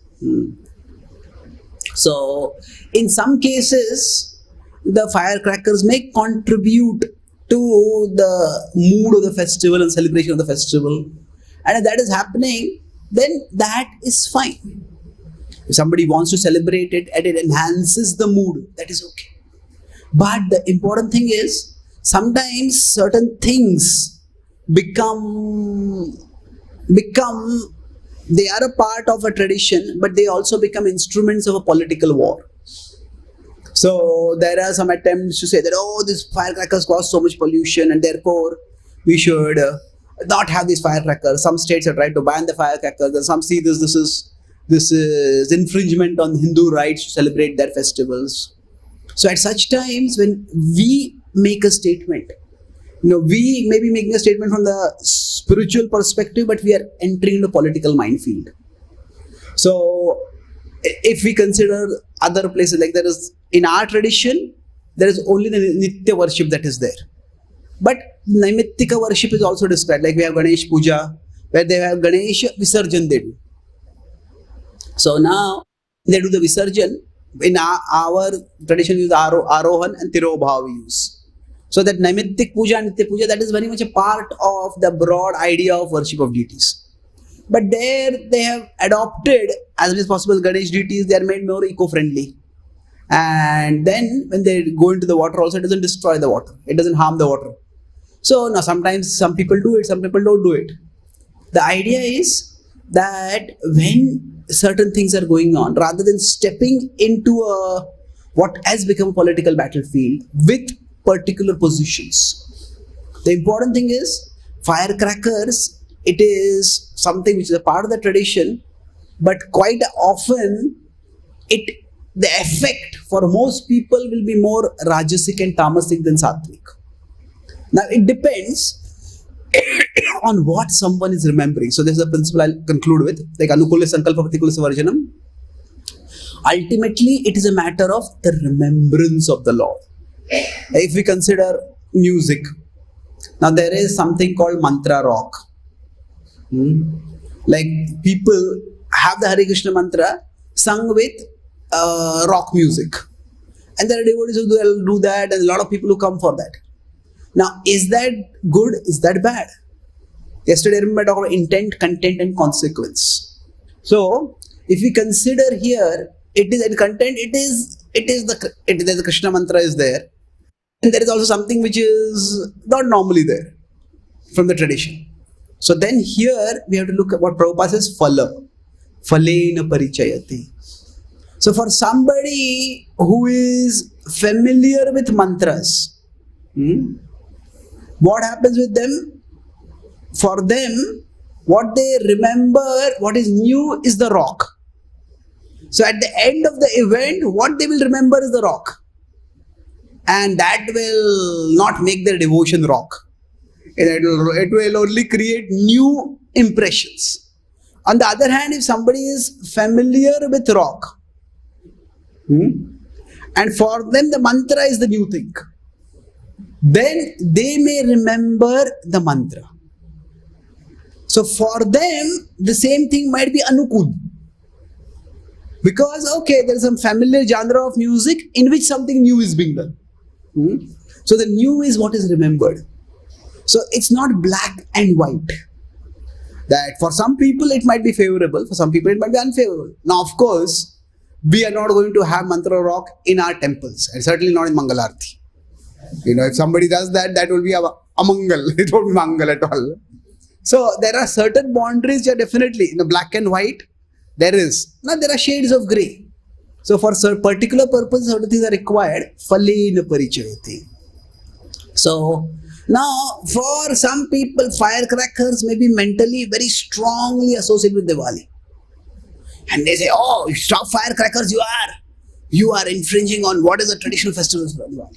So, in some cases, the firecrackers may contribute to the mood of the festival and celebration of the festival. And if that is happening, then that is fine. If somebody wants to celebrate it and it enhances the mood, that is okay. But the important thing is, sometimes certain things become they are a part of a tradition, but they also become instruments of a political war. So there are some attempts to say that, oh, these firecrackers cause so much pollution and therefore we should not have these firecrackers. Some states have tried to ban the firecrackers, and some see this is infringement on Hindu rights to celebrate their festivals. So at such times when we make a statement, we may be making a statement from the spiritual perspective, but we are entering the political minefield. So if we consider other places, like there is, in our tradition, there is only the Nitya worship that is there. But Naimittika worship is also described, like we have Ganesh Puja, where they have Ganesh Visarjan they do. So now they do the Visarjan. In our tradition, we use Arohan and Tirobhav we use. So that Naimittik Puja and Nitya Puja, that is very much a part of the broad idea of worship of deities. But there they have adopted, as much as possible, Ganesh deities, they are made more eco-friendly. And then when they go into the water also, it doesn't destroy the water. It doesn't harm the water. So now sometimes some people do it, some people don't do it. The idea is that when certain things are going on, rather than stepping into what has become a political battlefield with particular positions, the important thing is firecrackers, it is something which is a part of the tradition, but quite often the effect for most people will be more rajasic and tamasic than sattvic. Now it depends on what someone is remembering. So this is a principle I'll conclude with, like anukulya sankalpa pratikulya varjanam. Ultimately, it is a matter of the remembrance of the Lord. If we consider music, now there is something called mantra rock. Like people have the Hare Krishna mantra sung with rock music, and there are devotees who do that, and a lot of people who come for that. Now, is that good? Is that bad? Yesterday, I remember talking about intent, content, and consequence. So, if we consider here, it is in content. It is the Krishna mantra is there, and there is also something which is not normally there from the tradition. So then here we have to look at what Prabhupada says, phala, phalena parichayati. So for somebody who is familiar with mantras, what happens with them? For them, what they remember, what is new is the rock. So at the end of the event, what they will remember is the rock. And that will not make their devotion rock. It will only create new impressions. On the other hand, if somebody is familiar with rock, and for them the mantra is the new thing, then they may remember the mantra. So for them, the same thing might be anukul. Because, okay, there is some familiar genre of music in which something new is being done. So the new is what is remembered. So it's not black and white. That for some people it might be favorable, for some people it might be unfavorable. Now, of course, we are not going to have mantra rock in our temples, and certainly not in Mangalarti. If somebody does that, that will be a amangal. It won't be mangal at all. So there are certain boundaries which are definitely in the black and white. There is. Now there are shades of grey. So for particular purpose, certain things are required. Phalena parichayati. So now for some people, firecrackers may be mentally very strongly associated with Diwali. And they say, oh, stop firecrackers, you are infringing on what is the traditional festival of Diwali.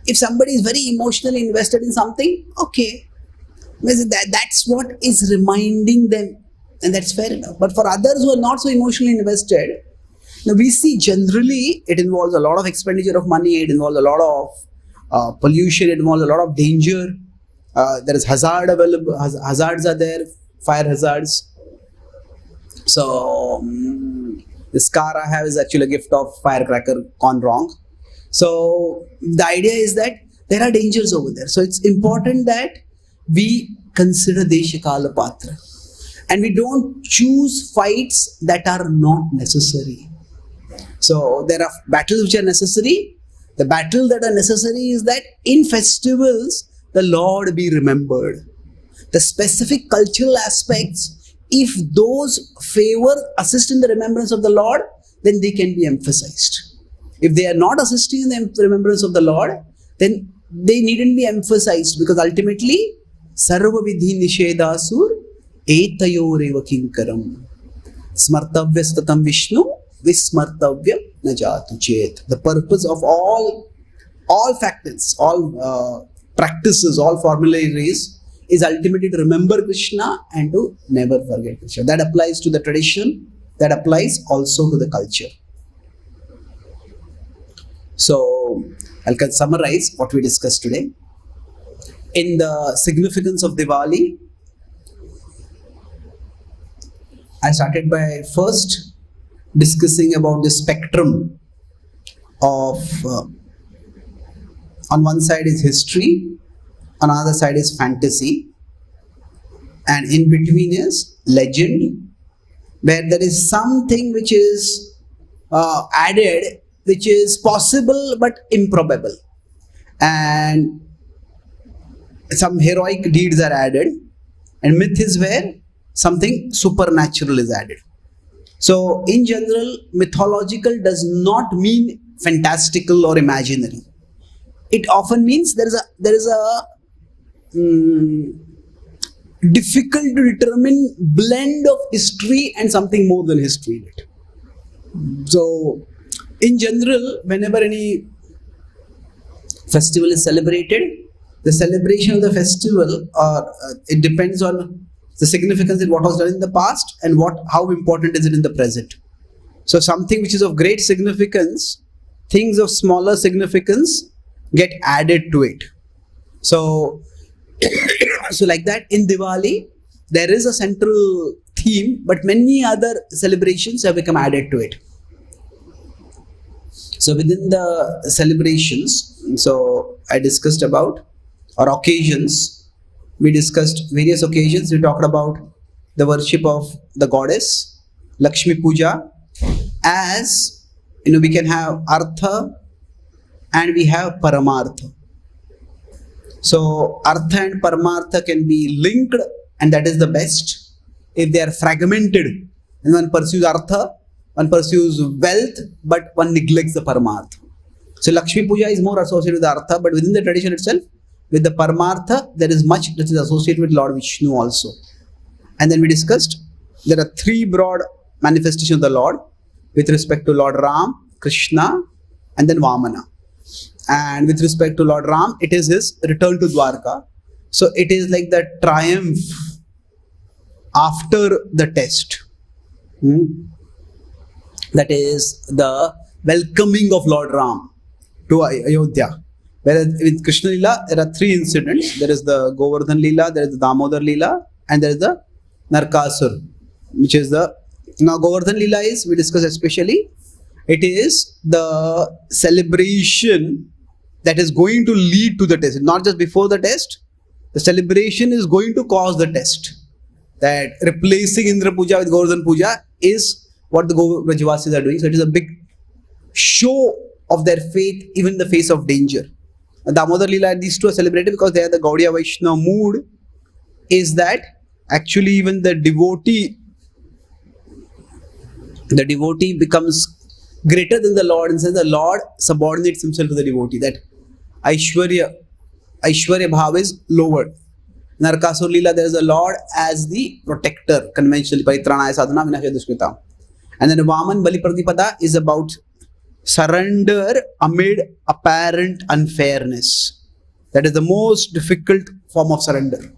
If somebody is very emotionally invested in something, okay. That's what is reminding them, and that's fair enough. But for others who are not so emotionally invested, now we see generally it involves a lot of expenditure of money, it involves a lot of pollution, it involves a lot of danger. There is hazard available, hazards are there, fire hazards. So this car I have is actually a gift of firecracker gone wrong. So the idea is that there are dangers over there. So it's important that we consider Deshakala Patra. And we don't choose fights that are not necessary. So there are battles which are necessary. The battle that are necessary is that in festivals, the Lord be remembered. The specific cultural aspects, if those assist in the remembrance of the Lord, then they can be emphasized. If they are not assisting in the remembrance of the Lord, then they needn't be emphasized, because ultimately, Sarva Vidhi Nishedasur Etayoreva Kinkaram Smartavya Statam Vishnu Vismartavya Najatu Chet. The purpose of all factors, all practices, all formularies is ultimately to remember Krishna and to never forget Krishna. That applies to the tradition, that applies also to the culture. So, I'll summarize what we discussed today. In the significance of Diwali, I started by first discussing about the spectrum of, on one side is history, on the other side is fantasy, and in between is legend, where there is something which is added, which is possible but improbable, and some heroic deeds are added, and myth is where something supernatural is added. So in general, mythological does not mean fantastical or imaginary. It often means there is a difficult to determine blend of history and something more than history in it. So in general, whenever any festival is celebrated, the celebration of the festival, it depends on the significance in what was done in the past and how important is it in the present. So something which is of great significance, things of smaller significance get added to it. So, so like that in Diwali, there is a central theme, but many other celebrations have become added to it. So within the celebrations, so I discussed about, or occasions, we discussed various occasions. We talked about the worship of the goddess, Lakshmi Puja, as, we can have Artha and we have Paramartha. So Artha and Paramartha can be linked, and that is the best. If they are fragmented, and one pursues Artha, one pursues wealth, but one neglects the Paramartha. So Lakshmi Puja is more associated with Artha, but within the tradition itself, with the Paramartha, there is much that is associated with Lord Vishnu also. And then we discussed, there are three broad manifestations of the Lord with respect to Lord Ram, Krishna, and then Vamana. And with respect to Lord Ram, it is his return to Dwarka. So it is like the triumph after the test. That is the welcoming of Lord Ram to Ayodhya. Whereas with Krishna Lila, there are three incidents. There is the Go-dhan Lila, there is the Damodar Lila, and there is the Narkasur, which is the, now Go-dhan Lila is, we discussed especially, it is the celebration that is going to lead to the test. Not just before the test, the celebration is going to cause the test. That replacing Indra Puja with Go-dhan Puja is what the Brajavasis are doing. So it is a big show of their faith, even in the face of danger. Damodar Leela, these two are celebrated because they are the Gaudiya Vaishnava mood, is that actually even the devotee becomes greater than the Lord, and says the Lord subordinates himself to the devotee. That Aishwarya Bhav is lowered. Narakasur Leela, there is a Lord as the protector, conventionally, Paritranaya Sadhana Vinashaya Dushkrita. And then Vaman Bali Pradipada is about surrender amid apparent unfairness. That is the most difficult form of surrender.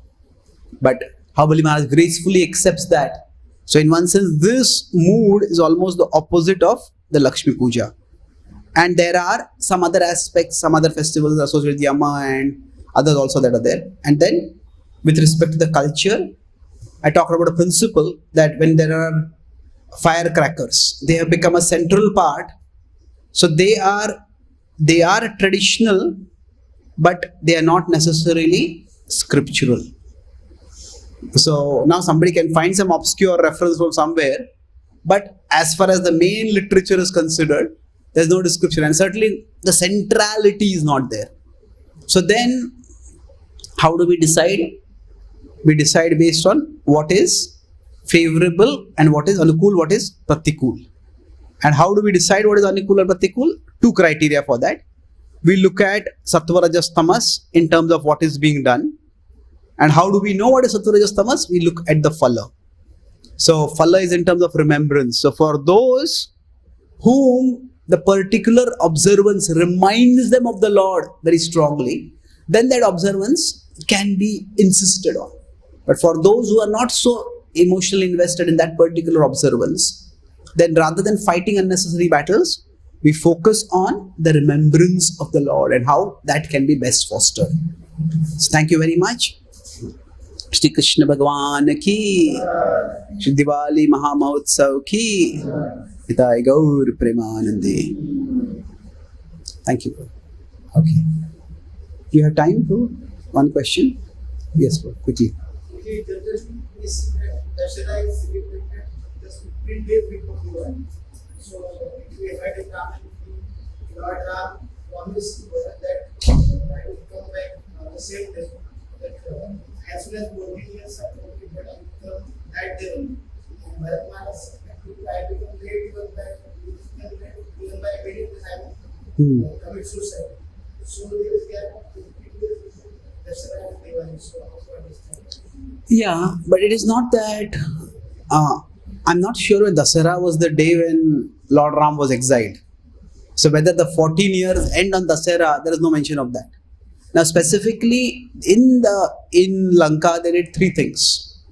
But how Bali Maharaj gracefully accepts that. So in one sense, this mood is almost the opposite of the Lakshmi Puja. And there are some other aspects, some other festivals associated with Yama and others also that are there. And then with respect to the culture, I talked about a principle that when there are firecrackers, they have become a central part. So they are traditional, but they are not necessarily scriptural. So now somebody can find some obscure reference from somewhere, but as far as the main literature is considered, there's no description, and certainly the centrality is not there. So then, how do we decide? We decide based on what is favorable and what is anukul, what is pratikul. And how do we decide what is anukul or pratikul? Two criteria for that. We look at sattva, rajas, tamas in terms of what is being done. And how do we know what is sattva, rajas, tamas? We look at the phala. So phala is in terms of remembrance. So for those whom the particular observance reminds them of the Lord very strongly, then that observance can be insisted on. But for those who are not so emotionally invested in that particular observance, then rather than fighting unnecessary battles, we focus on the remembrance of the Lord and how that can be best fostered. So thank you very much. Shri Krishna Bhagwan ki, Shri Diwali Maha Mahotsav ki, Nitai Gaur Premanande. Thank you. Okay. Do you have time for one question? Yes, bro. Quickly. Dashera is celebrated just 15 days before Diwali. So, if we had a Ram, Lord Ram promised that I will come back the same day. That as soon as 14 years are completed, I will come that day only. And Bharat I become late because even by immediate time, commit suicide. So, there is gap 15 days Dashera and Diwali. So, how to understand? Yeah, but it is not that. I'm not sure when Dasara was the day when Lord Ram was exiled. So whether the 14 years end on Dasara, there is no mention of that. Now specifically in Lanka, they did three things.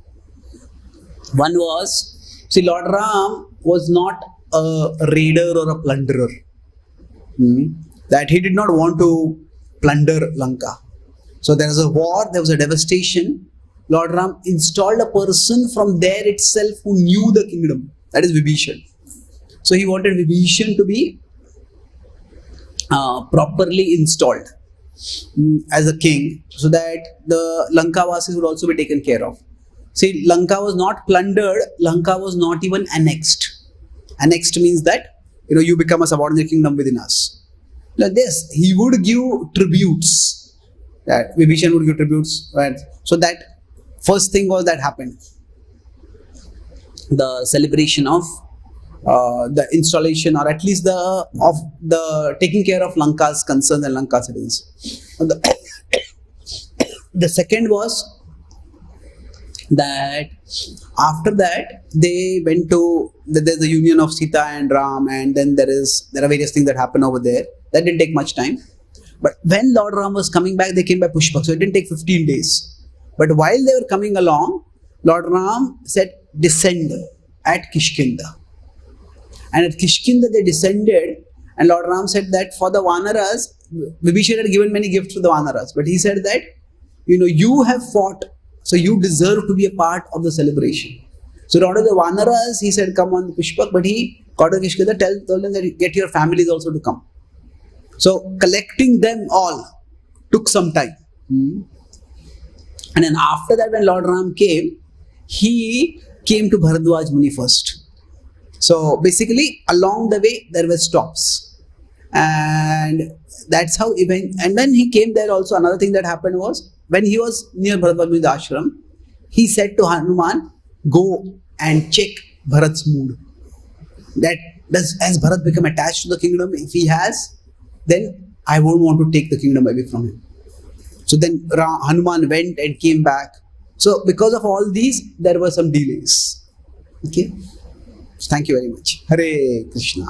One was, see, Lord Ram was not a raider or a plunderer. That he did not want to plunder Lanka. So there was a war, there was a devastation. Lord Ram installed a person from there itself who knew the kingdom. That is Vibhishan. So he wanted Vibhishan to be properly installed as a king, so that the Lankavasis would also be taken care of. See, Lanka was not plundered. Lanka was not even annexed. Annexed means that you become a subordinate kingdom within us. Like this, he would give tributes. That Vibhishan would give tributes, right? So that first thing was that happened. The celebration of the installation, or at least the taking care of Lanka's concerns and Lanka's citizens. The second was that after that they went to there's the union of Sita and Ram, and then there are various things that happen over there. That didn't take much time. But when Lord Ram was coming back, they came by Pushpak, so it didn't take 15 days. But while they were coming along, Lord Ram said, descend at Kishkinda. And at Kishkinda they descended, and Lord Ram said that for the Vanaras, Vibhishan had given many gifts to the Vanaras, but he said that, you have fought, so you deserve to be a part of the celebration. So in order the Vanaras, he said, come on Pushpak, but he got to Kishkinda, told them that get your families also to come. So collecting them all took some time. And then after that, when Lord Ram came, he came to Bharadwaj Muni first. So basically, along the way, there were stops. And that's how even, and when he came there also, another thing that happened was, when he was near Bharat ashram, he said to Hanuman, go and check Bharat's mood. That has Bharat become attached to the kingdom? If he has, then I won't want to take the kingdom away from him. So then Hanuman went and came back. So because of all these, there were some delays. Okay. So thank you very much. Hare Krishna.